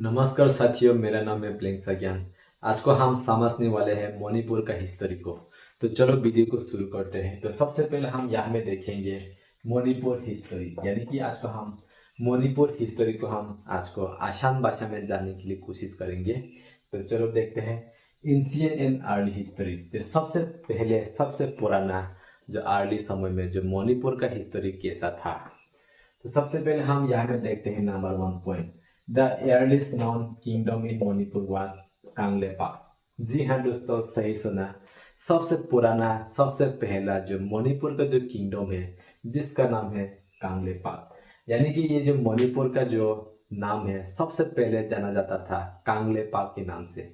नमस्कार साथियों, मेरा नाम है प्लेंग साज्ञान। आज को हम समझने वाले हैं मणिपुर का हिस्ट्री को। तो चलो वीडियो को शुरू करते हैं। तो सबसे पहले हम यहाँ में देखेंगे मणिपुर हिस्ट्री, यानी कि आज को हम मणिपुर हिस्ट्री को हम आज को आसान भाषा में जानने के लिए कोशिश करेंगे। तो चलो देखते हैं एंशिएंट एंड अर्ली हिस्ट्री। तो सबसे पहले सबसे पुराना जो अर्ली समय में जो मणिपुर का हिस्ट्री कैसा था। तो सबसे पहले हम यहाँ में देखते हैं number 1 point. The earliest known kingdom in Manipur was कांगलेपाक। जी हाँ दोस्तों, सही सुना। सबसे पुराना सबसे पहला जो मणिपुर का जो किंगडम है जिसका नाम है कांगलेपाक, यानी कि ये जो मणिपुर का जो नाम है सबसे पहले जाना जाता था कांगलेपाक के नाम से।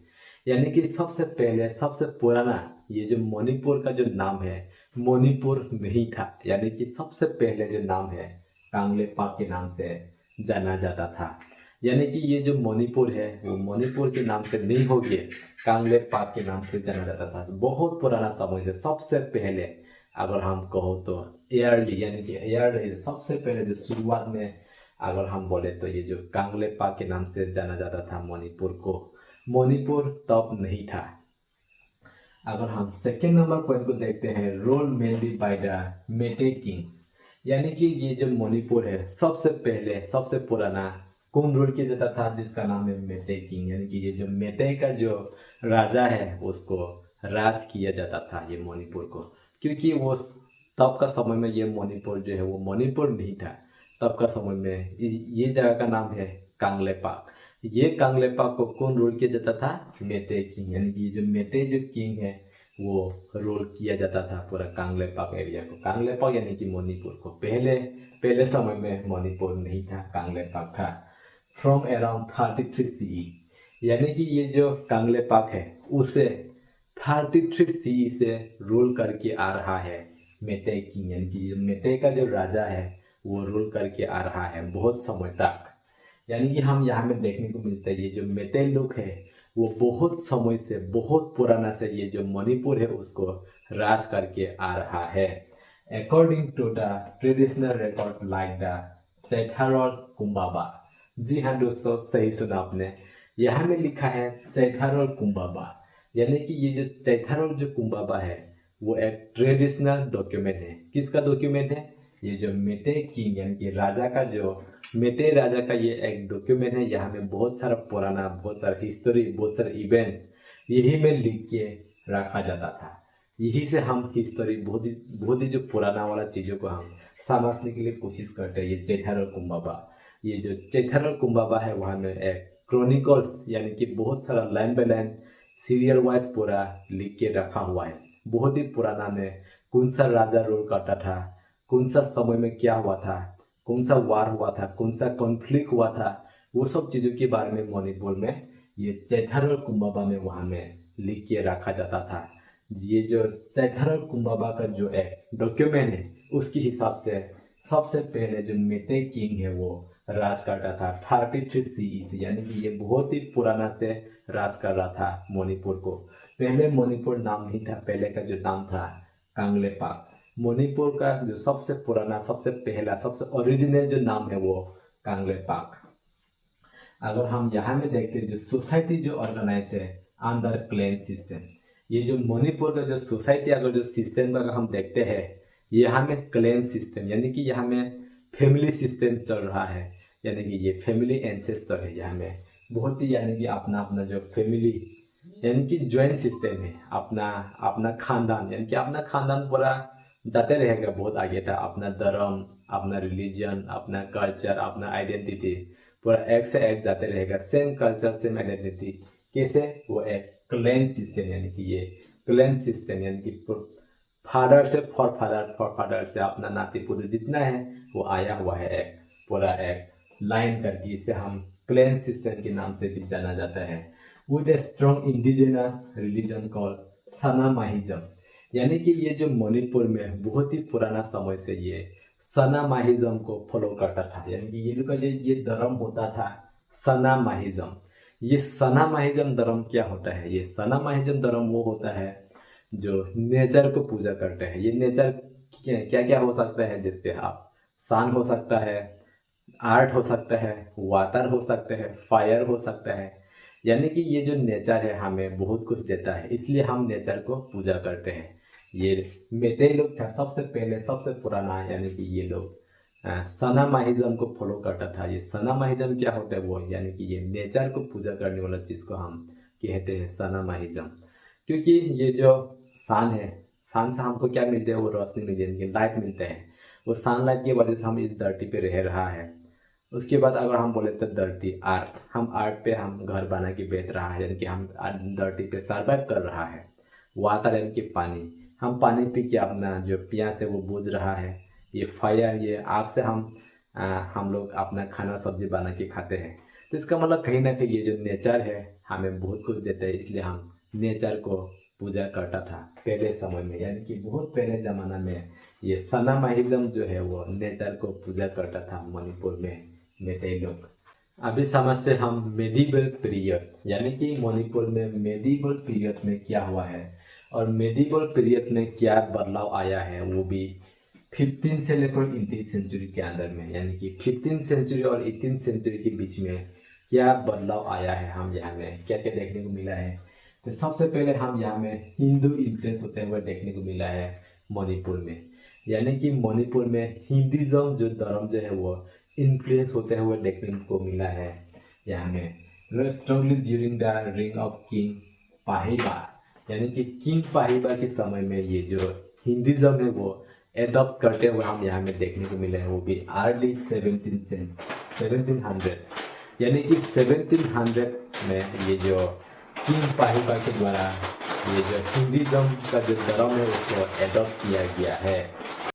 यानी कि सबसे पहले सबसे पुराना ये जो मणिपुर का जो नाम है मणिपुर नहीं था, यानी कि सबसे पहले जो नाम है कांगलेपाक के नाम से जाना जाता था। यानी कि ये जो मणिपुर है वो मणिपुर के नाम से नहीं हो गया, कांगलेपाक के नाम से जाना जाता था। बहुत पुराना समय से सबसे पहले अगर हम कहो तो एयरली, यानी कि एयरली सबसे पहले जो शुरुआत में अगर हम बोले तो ये जो कांगलेपाक के नाम से जाना जाता था मणिपुर को। मणिपुर तब नहीं था। अगर हम सेकेंड नंबर पॉइंट को देखते हैं, रोल मेनली बाय द मेटे किंग्स, यानी कि ये जो मणिपुर है सबसे पहले सबसे पुराना कौन रूल किया जाता था, जिसका नाम है मेटे किंग। यानी कि ये जो मेटे का जो राजा है उसको राज किया जाता था ये मणिपुर को, क्योंकि वो तब का समय में ये मणिपुर जो है वो मणिपुर नहीं था। तब का समय में ये जगह का नाम है कांगलेपाक। ये कांगलेपाक को कौन रूल किया जाता था, मेटे किंग। यानी कि जो मेटे जो किंग है वो रूल किया जाता था पूरा कांगलेपाक एरिया को। कांगलेपाक यानी कि मणिपुर को। पहले पहले समय में मणिपुर नहीं था, कांगलेपाक था। फ्रॉम अराउंड 33 CE, यानी कि ये जो कांगलेपाक है उसे 33 CE से रूल करके आ रहा है मेटे किंग। यानी कि मेटे का जो राजा है वो रूल करके आ रहा है बहुत समय तक। यानी कि हम यहाँ में देखने को मिलता है ये जो मेटे लोग है वो बहुत समय से बहुत पुराना से ये जो मणिपुर है उसको राज करके आ रहा है। According to the traditional record like the Cheitharol Kumbaba. जी हाँ दोस्तों, सही सुना आपने। यहाँ में लिखा है चैथारोल कुंबाबा, यानी कि ये जो चैथारोल जो कुंबाबा है वो एक ट्रेडिशनल डॉक्यूमेंट है। किसका डॉक्यूमेंट है, ये जो मेटे किंग यानी कि राजा का जो मेटे राजा का ये एक डॉक्यूमेंट है। यहाँ में बहुत सारा पुराना बहुत सारा हिस्टोरी बहुत सारे इवेंट्स यही में लिख के रखा जाता था। यही से हम हिस्टोरी बहुत ही जो पुराना वाला चीज़ों को हम समझने के लिए कोशिश करते हैं। ये चैथारोल कुंबाबा, ये जो चैथारोल कुंबाबा है वहाँ में एक क्रॉनिकल्स यानी कि बहुत सारा line by line serial wise पूरा लिख के रखा हुआ है। बहुत ही पुराना में कौन सा राजा रूल करता था, कौन सा समय में क्या हुआ था, कौन सा वार हुआ था, कौन सा कॉन्फ्लिक्ट हुआ था, वो सब चीज़ों के बारे में मणिपुर में ये चैथारोल कुंबाबा में वहाँ में लिख के रखा जाता था। ये जो चैथारोल कुंबाबा का जो एक डॉक्यूमेंट है उसके हिसाब से सबसे पहले जो मेटे किंग है वो राज करता था 33 CE से। यानी कि ये बहुत ही पुराना से राज कर रहा था मणिपुर को। पहले मणिपुर नाम नहीं था, पहले का जो नाम था कांगलेपाक। मणिपुर का जो सबसे पुराना सबसे पहला सबसे ओरिजिनल जो नाम है वो कांगलेपाक। अगर हम यहाँ में देखते हैं जो सोसाइटी जो ऑर्गेनाइज है अंडर क्लैन सिस्टम, ये जो मणिपुर का जो सोसाइटी अगर जो सिस्टम का अगर हम देखते हैं यहाँ में क्लैन सिस्टम यानी कि यहाँ में फैमिली सिस्टम चल रहा है। यानी कि ये फैमिली एंसेस्टर है यहाँ में बहुत ही, यानी कि अपना अपना जो फैमिली यानी कि ज्वाइंट सिस्टम है। अपना अपना खानदान यानी कि अपना खानदान पूरा जाते रहेगा बहुत आगे तक। अपना धर्म अपना रिलीजन अपना कल्चर अपना आइडेंटिटी पूरा एक से एक जाते रहेगा। सेम कल्चर सेम आइडेंटिटी कैसे, वो एक क्लैन सिस्टम यानी कि ये क्लैन सिस्टम यानी कि फादर से फॉर फादर से अपना नाती पुत्र जितना है वो आया हुआ है एक पूरा एक लाइन करके। इसे हम क्लैन सिस्टम के नाम से भी जाना जाता है। With a strong indigenous religion called Sanamahism, यानी कि ये जो मणिपुर में बहुत ही पुराना समय से ये सना माहिजम को फॉलो करता था। यानी कि ये लोग का जो ये धर्म होता था सना माहिजम। ये सना माहिजम धर्म क्या होता है, ये सना माहिजम धर्म वो होता है जो नेचर को पूजा करते हैं। ये नेचर क्या क्या हो सकता है, जैसे आप सन हो सकता है, आर्ट हो सकता है, वाटर हो सकता है, फायर हो सकता है। यानी कि ये जो नेचर है हमें बहुत कुछ देता है, इसलिए हम नेचर को पूजा करते हैं। ये मेते लोग था सबसे पहले, सबसे पुराना, यानी कि ये लोग सनामाहिज्म को फॉलो करता था। ये सनामाहिज्म क्या होता है वो, यानी कि ये नेचर को पूजा करने वाला चीज़ को हम कहते हैं सनामाहिज्म। क्योंकि ये जो सन है, सन से हमको क्या मिलता है, वो रोशनी मिलती है, यानी कि लाइट मिलता है। वो सनलाइट की वजह से हम इस धरती पे रह रहा है। उसके बाद अगर हम बोले तो धरती, अर्थ, हम अर्थ पे हम घर बना के बैठ रहा है, यानी कि हम धरती पे सर्वाइव कर रहा है। वाटर यानी कि पानी, हम पानी पी के अपना जो प्यास है वो बुझ रहा है। ये फायर, ये आग से हम लोग अपना खाना सब्जी बना के खाते हैं। तो इसका मतलब कहीं ना कहीं ये जो नेचर है हमें बहुत कुछ देता है, इसलिए हम नेचर को पूजा करता था पहले समय में, यानी कि बहुत पहले ज़माना में ये सनामाहिज्म जो है वो नेचर को पूजा करता था मणिपुर में मेते लोग। अभी समझते हम मेडिवल पीरियड, यानी कि मणिपुर में मेडिवल पीरियड में क्या हुआ है और मेडिवल पीरियड में क्या बदलाव आया है, वो भी 15 से लेकर 18 सेंचुरी के अंदर में। यानी कि 15 सेंचुरी और 18 सेंचुरी के बीच में क्या बदलाव आया है, हम यहाँ में क्या क्या देखने को मिला है। तो सबसे पहले हम यहाँ में हिंदू इन्फ्लुएंस होते हुए देखने को मिला है मणिपुर में। यानी कि मणिपुर में हिंदुज़म जो धर्म जो है वो इन्फ्लुएंस होते हुए देखने को मिला है यहाँ में। Strongly during the ring of king पाहिबा, यानी कि किंग पाहिबा के समय में ये जो हिंदुज़म है वो एडॉप्ट करते हुए हम यहाँ में देखने को मिले हैं, वो भी अर्ली 1700, यानी कि 1700 में ये जो किंग पाहिबा के द्वारा ये जो हिंदुज़म का जो धर्म है उसको एडॉप्ट किया गया है।